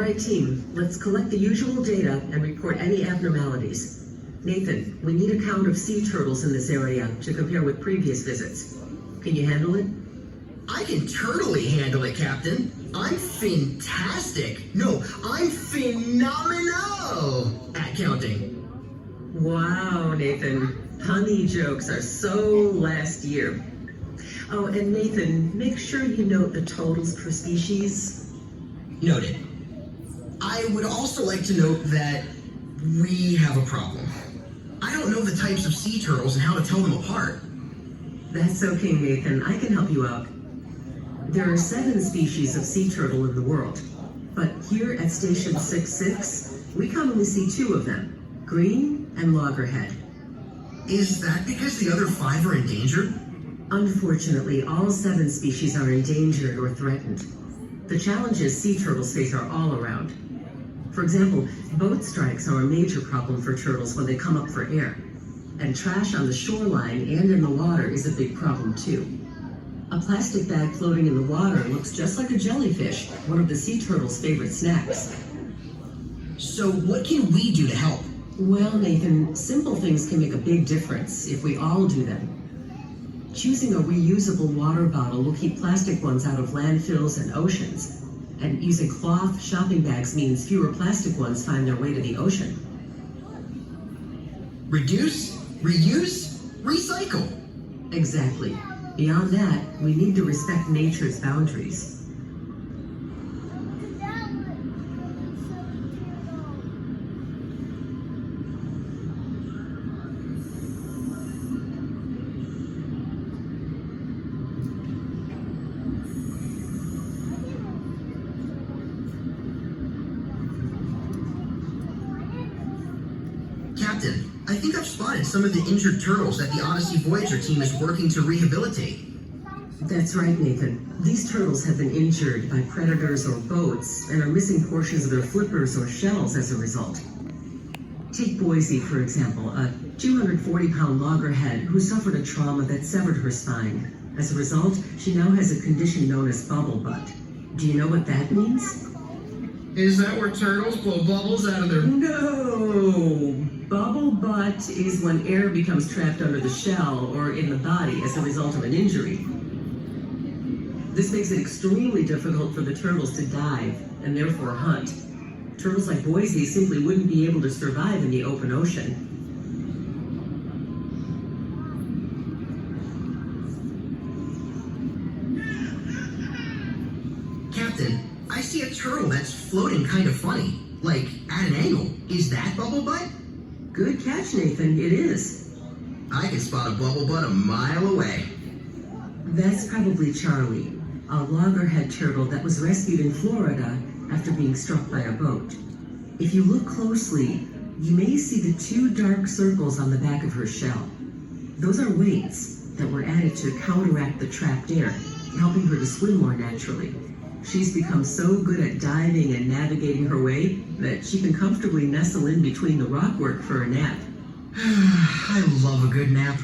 right, team. Let's collect the usual data and report any abnormalities. Nathan, we need a count of sea turtles in this area to compare with previous visits. Can you handle it? I can turtily handle it, Captain. I'm fantastic. No, I'm phenomenal at counting. Wow, Nathan. Honey jokes are so last year. Oh, and Nathan, make sure you note the totals per species. Noted. I would also like to note that we have a problem. I don't know the types of sea turtles and how to tell them apart. That's okay, Nathan. I can help you out. There are 7 species of sea turtle in the world, but here at Station 66, we commonly see 2 of them, green and loggerhead. Is that because the other 5 are endangered? Unfortunately, all 7 species are endangered or threatened. The challenges sea turtles face are all around. For example, boat strikes are a major problem for turtles when they come up for air. And trash on the shoreline and in the water is a big problem too. A plastic bag floating in the water looks just like a jellyfish, one of the sea turtle's favorite snacks. So what can we do to help? Well, Nathan, simple things can make a big difference if we all do them. Choosing a reusable water bottle will keep plastic ones out of landfills and oceans. And using cloth shopping bags means fewer plastic ones find their way to the ocean. Reduce, reuse, recycle. Exactly. Beyond that, we need to respect nature's boundaries. Captain, I think I've spotted some of the injured turtles that the OdySea Voyager team is working to rehabilitate. That's right, Nathan. These turtles have been injured by predators or boats and are missing portions of their flippers or shells as a result. Take OdySea, for example, a 240-pound loggerhead who suffered a trauma that severed her spine. As a result, she now has a condition known as bubble butt. Do you know what that means? Is that where turtles blow bubbles out of their... No! Bubble butt is when air becomes trapped under the shell or in the body as a result of an injury. This makes it extremely difficult for the turtles to dive and therefore hunt. Turtles like OdySea simply wouldn't be able to survive in the open ocean. Captain, I see a turtle that's floating kind of funny, like at an angle. Is that bubble butt? Good catch, Nathan. It is. I can spot a bubble butt a mile away. That's probably Charlie, a loggerhead turtle that was rescued in Florida after being struck by a boat. If you look closely, you may see the 2 dark circles on the back of her shell. Those are weights that were added to counteract the trapped air, helping her to swim more naturally. She's become so good at diving and navigating her way that she can comfortably nestle in between the rockwork for a nap. I love a good nap.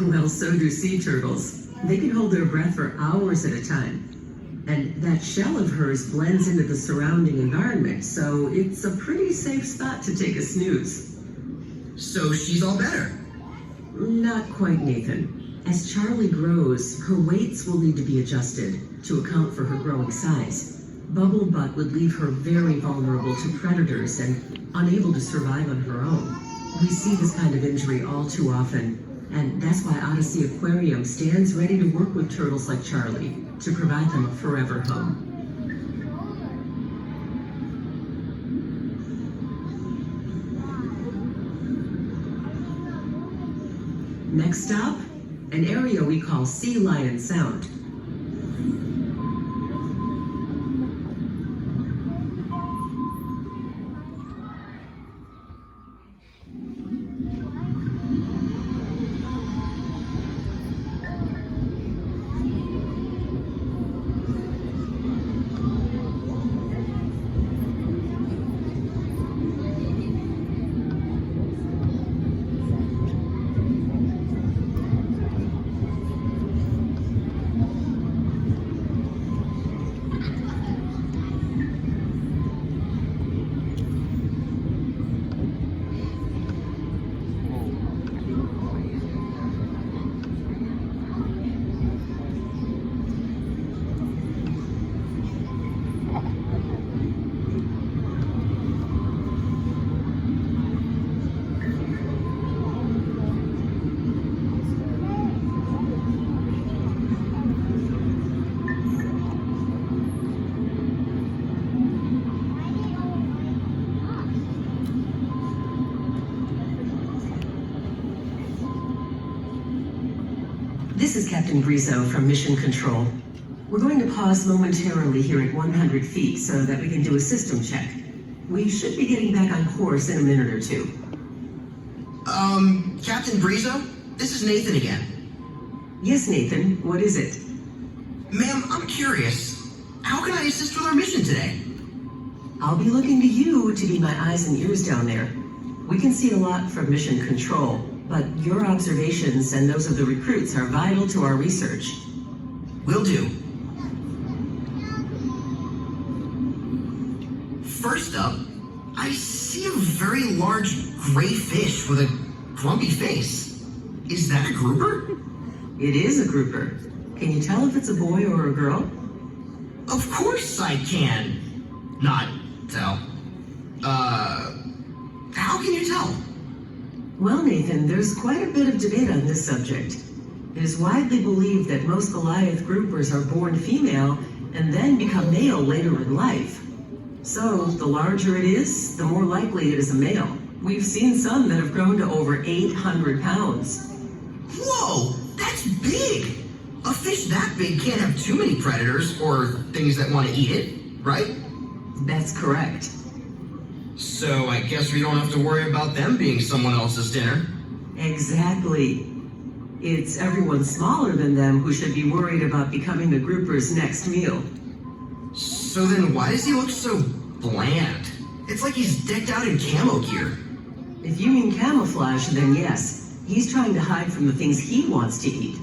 Well, so do sea turtles. They can hold their breath for hours at a time. And that shell of hers blends into the surrounding environment, so it's a pretty safe spot to take a snooze. So she's all better? Not quite, Nathan. As Charlie grows, her weights will need to be adjusted to account for her growing size. Bubble butt would leave her very vulnerable to predators and unable to survive on her own. We see this kind of injury all too often, and that's why OdySea Aquarium stands ready to work with turtles like Charlie to provide them a forever home. Next stop, an area we call Sea Lion Sound. This is Captain Brizo from Mission Control. We're going to pause momentarily here at 100 feet so that we can do a system check. We should be getting back on course in a minute or two. Captain Brizo? This is Nathan again. Yes, Nathan, what is it? Ma'am, I'm curious. How can I assist with our mission today? I'll be looking to you to be my eyes and ears down there. We can see a lot from Mission Control, but your observations and those of the recruits are vital to our research. Will do. First up, I see a very large gray fish with a grumpy face. Is that a grouper? It is a grouper. Can you tell if it's a boy or a girl? Of course I can. Not tell. How can you tell? Well, Nathan, there's quite a bit of debate on this subject. It is widely believed that most Goliath groupers are born female and then become male later in life. So, the larger it is, the more likely it is a male. We've seen some that have grown to over 800 pounds. Whoa, that's big! A fish that big can't have too many predators or things that want to eat it, right? That's correct. So I guess we don't have to worry about them being someone else's dinner. Exactly. It's everyone smaller than them who should be worried about becoming the grouper's next meal. So then why does he look so bland? It's like he's decked out in camo gear. If you mean camouflage, then yes. He's trying to hide from the things he wants to eat.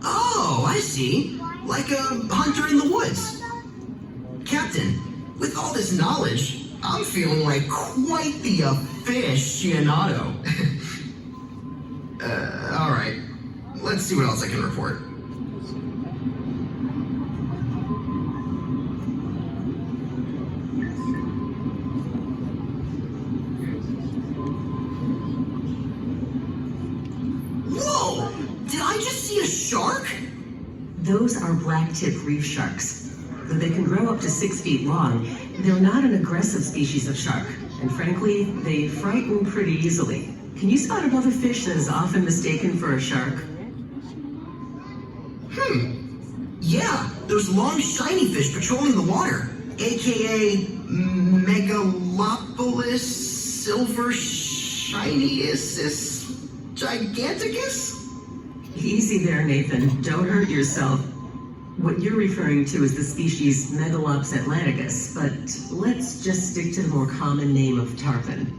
Oh, I see. Like a hunter in the woods. Captain, with all this knowledge, I'm feeling like quite the aficionado. Alright. Let's see what else I can report. Whoa! Did I just see a shark? Those are black-tip reef sharks. Though they can grow up to 6 feet long, they're not an aggressive species of shark. And frankly, they frighten pretty easily. Can you spot another fish that is often mistaken for a shark? Yeah, those long shiny fish patrolling the water, aka Megalopolis silver shinius giganticus? Easy there, Nathan. Don't hurt yourself. What you're referring to is the species Megalops atlanticus, but let's just stick to the more common name of tarpon.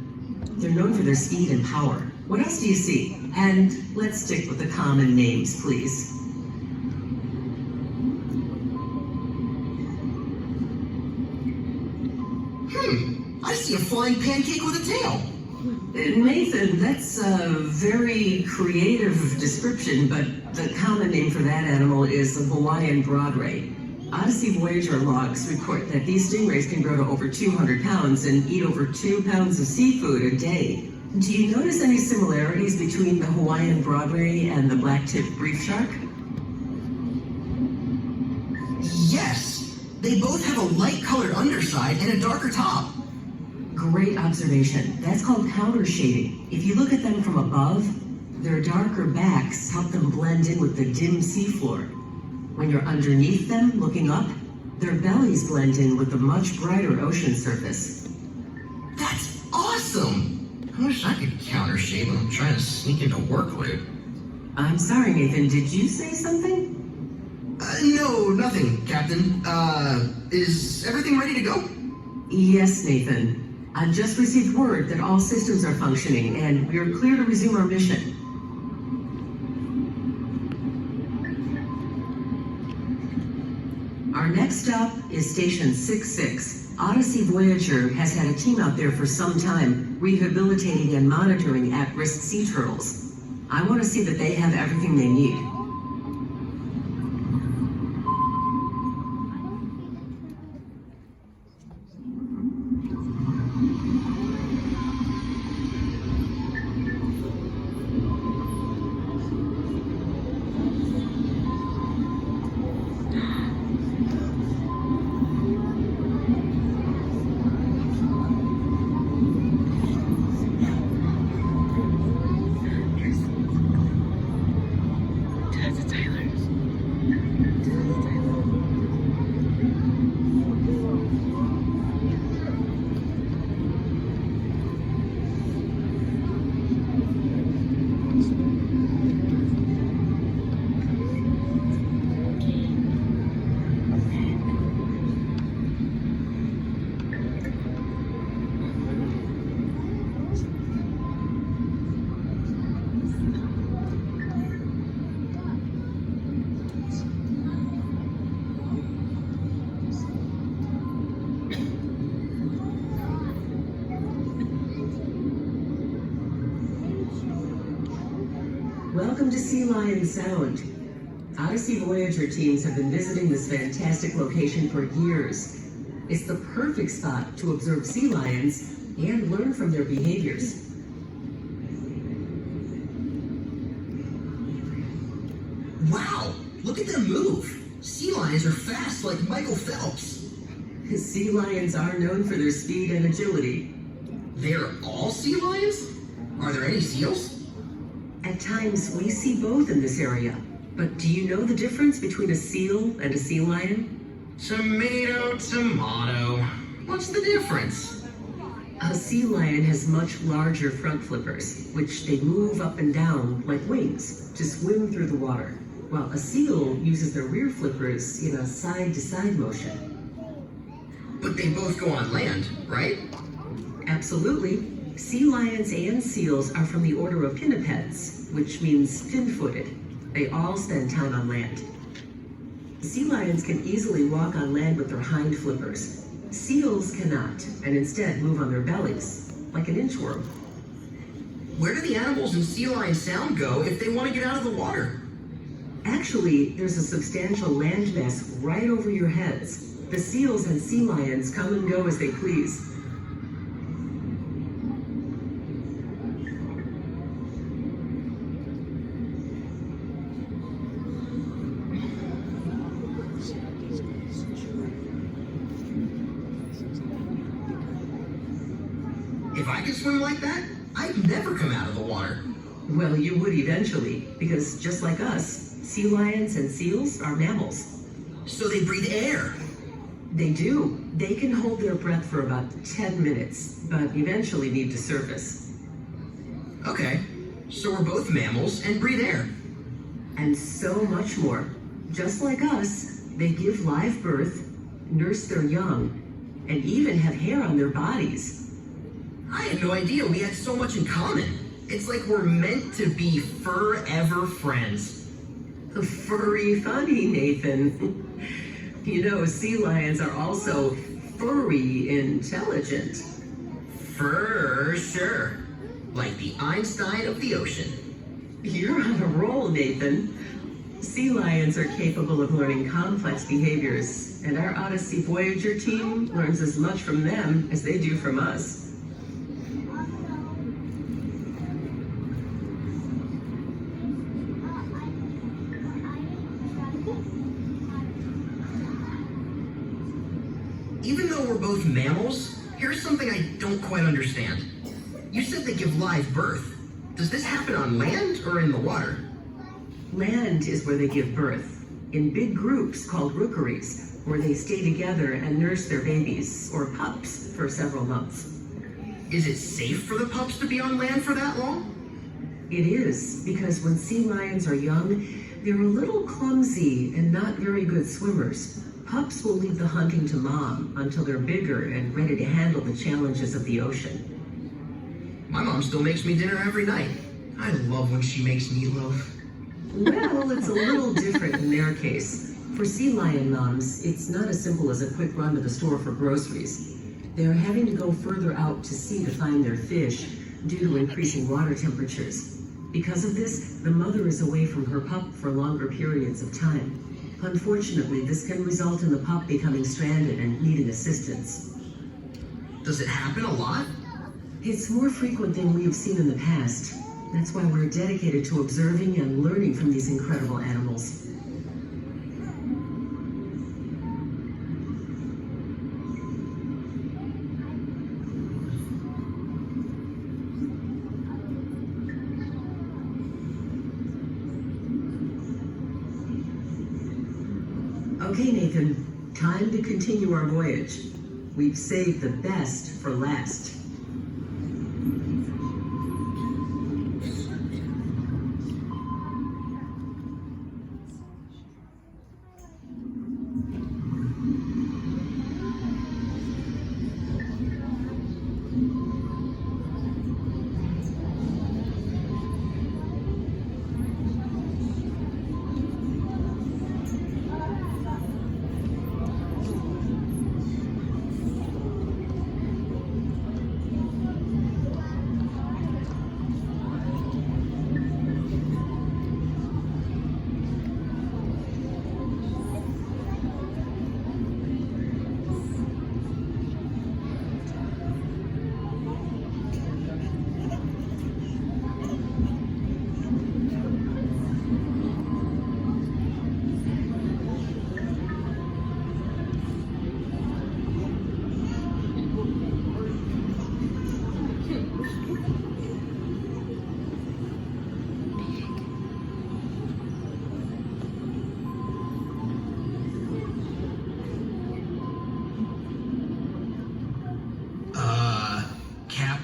They're known for their speed and power. What else do you see? And let's stick with the common names, please. I see a flying pancake with a tail. Nathan, that's a very creative description, but the common name for that animal is the Hawaiian broadray. OdySea Voyager logs report that these stingrays can grow to over 200 pounds and eat over 2 pounds of seafood a day. Do you notice any similarities between the Hawaiian broadray and the black-tip reef shark? Yes, they both have a light-colored underside and a darker top. Great observation. That's called counter shading. If you look at them from above, their darker backs help them blend in with the dim seafloor. When you're underneath them, looking up, their bellies blend in with the much brighter ocean surface. That's awesome! I wish I could counter shade when I'm trying to sneak into work loot. I'm sorry, Nathan. Did you say something? No, nothing, Captain. Is everything ready to go? Yes, Nathan. I've just received word that all systems are functioning, and we are clear to resume our mission. Our next stop is Station 66. OdySea Voyager has had a team out there for some time, rehabilitating and monitoring at-risk sea turtles. I want to see that they have everything they need. Welcome to Sea Lion Sound. OdySea Voyager teams have been visiting this fantastic location for years. It's the perfect spot to observe sea lions and learn from their behaviors. Wow, look at them move. Sea lions are fast like Michael Phelps. Sea lions are known for their speed and agility. They're all sea lions? Are there any seals? At times, we see both in this area. But do you know the difference between a seal and a sea lion? Tomato, tomato. What's the difference? A sea lion has much larger front flippers, which they move up and down like wings to swim through the water, while a seal uses their rear flippers in a side-to-side motion. But they both go on land, right? Absolutely. Sea lions and seals are from the order of pinnipeds, which means fin-footed. They all spend time on land. Sea lions can easily walk on land with their hind flippers. Seals cannot, and instead move on their bellies, like an inchworm. Where do the animals in Sea Lion Sound go if they want to get out of the water? Actually, there's a substantial landmass right over your heads. The seals and sea lions come and go as they please. If I could swim like that, I'd never come out of the water. Well, you would eventually, because just like us, sea lions and seals are mammals. So they breathe air. They do. They can hold their breath for about 10 minutes, but eventually need to surface. Okay, so we're both mammals and breathe air. And so much more. Just like us, they give live birth, nurse their young, and even have hair on their bodies. I had no idea we had so much in common. It's like we're meant to be forever friends. Furry funny, Nathan. You know, sea lions are also furry intelligent. For sure. Like the Einstein of the ocean. You're on a roll, Nathan. Sea lions are capable of learning complex behaviors, and our OdySea Voyager team learns as much from them as they do from us. Even though we're both mammals, here's something I don't quite understand. You said they give live birth. Does this happen on land or in the water? Land is where they give birth, in big groups called rookeries, where they stay together and nurse their babies, or pups, for several months. Is it safe for the pups to be on land for that long? It is, because when sea lions are young, they're a little clumsy and not very good swimmers. Pups will leave the hunting to mom until they're bigger and ready to handle the challenges of the ocean. My mom still makes me dinner every night. I love when she makes meatloaf. Well, it's a little different in their case. For sea lion moms, it's not as simple as a quick run to the store for groceries. They're having to go further out to sea to find their fish due to increasing water temperatures. Because of this, the mother is away from her pup for longer periods of time. Unfortunately, this can result in the pup becoming stranded and needing assistance. Does it happen a lot? It's more frequent than we have seen in the past. That's why we're dedicated to observing and learning from these incredible animals. Okay, Nathan, time to continue our voyage. We've saved the best for last.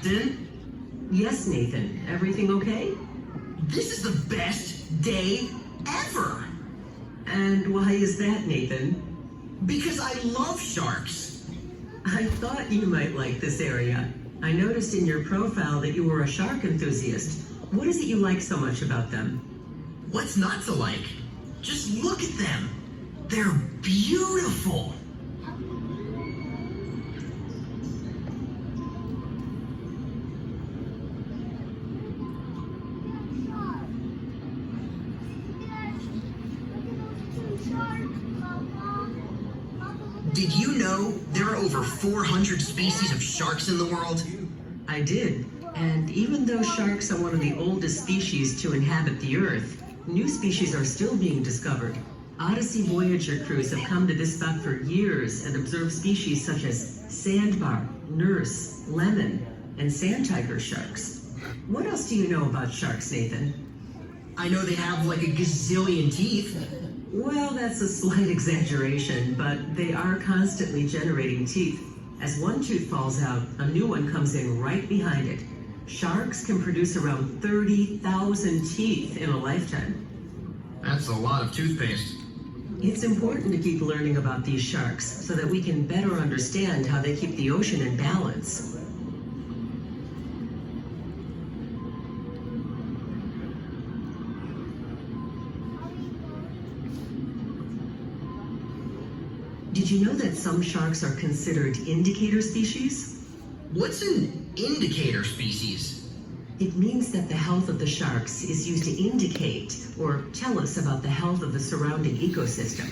Captain. Yes, Nathan. Everything okay? This is the best day ever. And why is that, Nathan? Because I love sharks. I thought you might like this area. I noticed in your profile that you were a shark enthusiast. What is it you like so much about them? What's not to like? Just look at them. They're beautiful. Did you know there are over 400 species of sharks in the world? I did. And even though sharks are one of the oldest species to inhabit the Earth, new species are still being discovered. OdySea Voyager crews have come to this spot for years and observed species such as sandbar, nurse, lemon, and sand tiger sharks. What else do you know about sharks, Nathan? I know they have like a gazillion teeth. Well, that's a slight exaggeration, but they are constantly generating teeth. As one tooth falls out, a new one comes in right behind it. Sharks can produce around 30,000 teeth in a lifetime. That's a lot of toothpaste. It's important to keep learning about these sharks so that we can better understand how they keep the ocean in balance. Did you know that some sharks are considered indicator species? What's an indicator species? It means that the health of the sharks is used to indicate or tell us about the health of the surrounding ecosystem.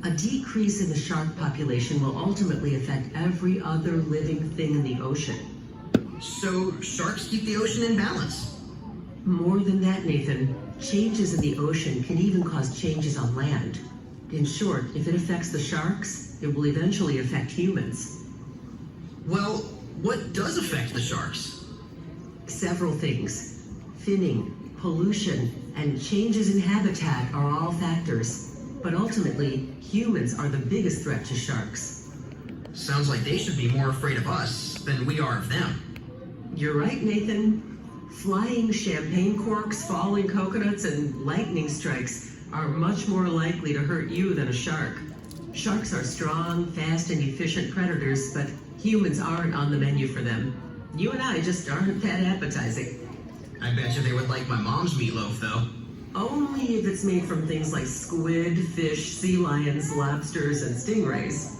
A decrease in the shark population will ultimately affect every other living thing in the ocean. So sharks keep the ocean in balance. More than that, Nathan, changes in the ocean can even cause changes on land. In short, if it affects the sharks, it will eventually affect humans. Well, what does affect the sharks? Several things. Finning, pollution, and changes in habitat are all factors. But ultimately, humans are the biggest threat to sharks. Sounds like they should be more afraid of us than we are of them. You're right, Nathan. Flying champagne corks, falling coconuts, and lightning strikes are much more likely to hurt you than a shark. Sharks are strong, fast, and efficient predators, but humans aren't on the menu for them. You and I just aren't that appetizing. I bet you they would like my mom's meatloaf, though. Only if it's made from things like squid, fish, sea lions, lobsters, and stingrays.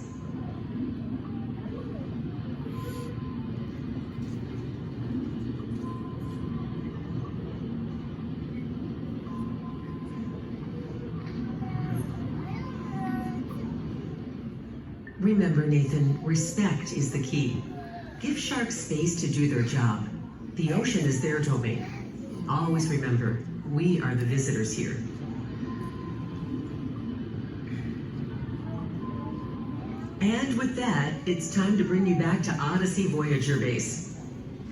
Remember, Nathan, respect is the key. Give sharks space to do their job. The ocean is their domain. Always remember, we are the visitors here. And with that, it's time to bring you back to OdySea Voyager Base.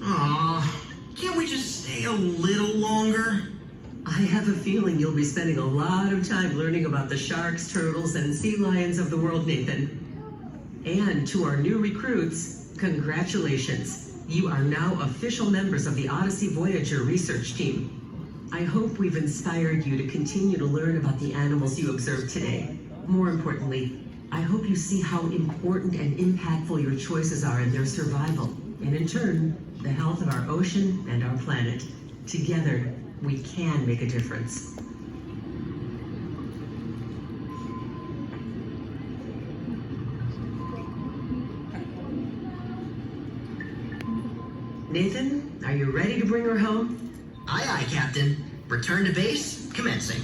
Aw, can't we just stay a little longer? I have a feeling you'll be spending a lot of time learning about the sharks, turtles, and sea lions of the world, Nathan. And to our new recruits, congratulations. You are now official members of the OdySea Voyager research team. I hope we've inspired you to continue to learn about the animals you observed today. More importantly, I hope you see how important and impactful your choices are in their survival, and in turn, the health of our ocean and our planet. Together, we can make a difference. Nathan, are you ready to bring her home? Aye, aye, Captain. Return to base, commencing.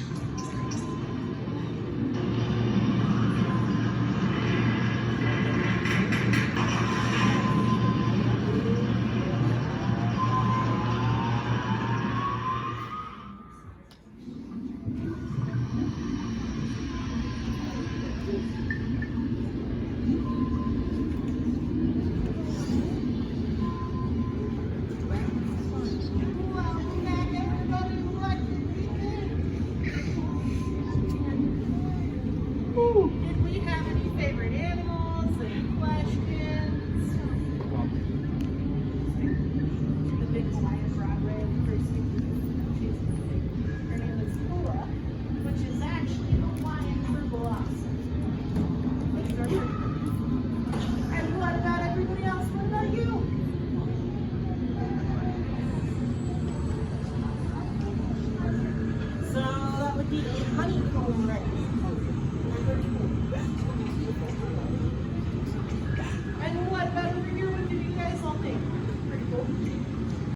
And what about everybody else? What about you? So that would be a honeycomb right here.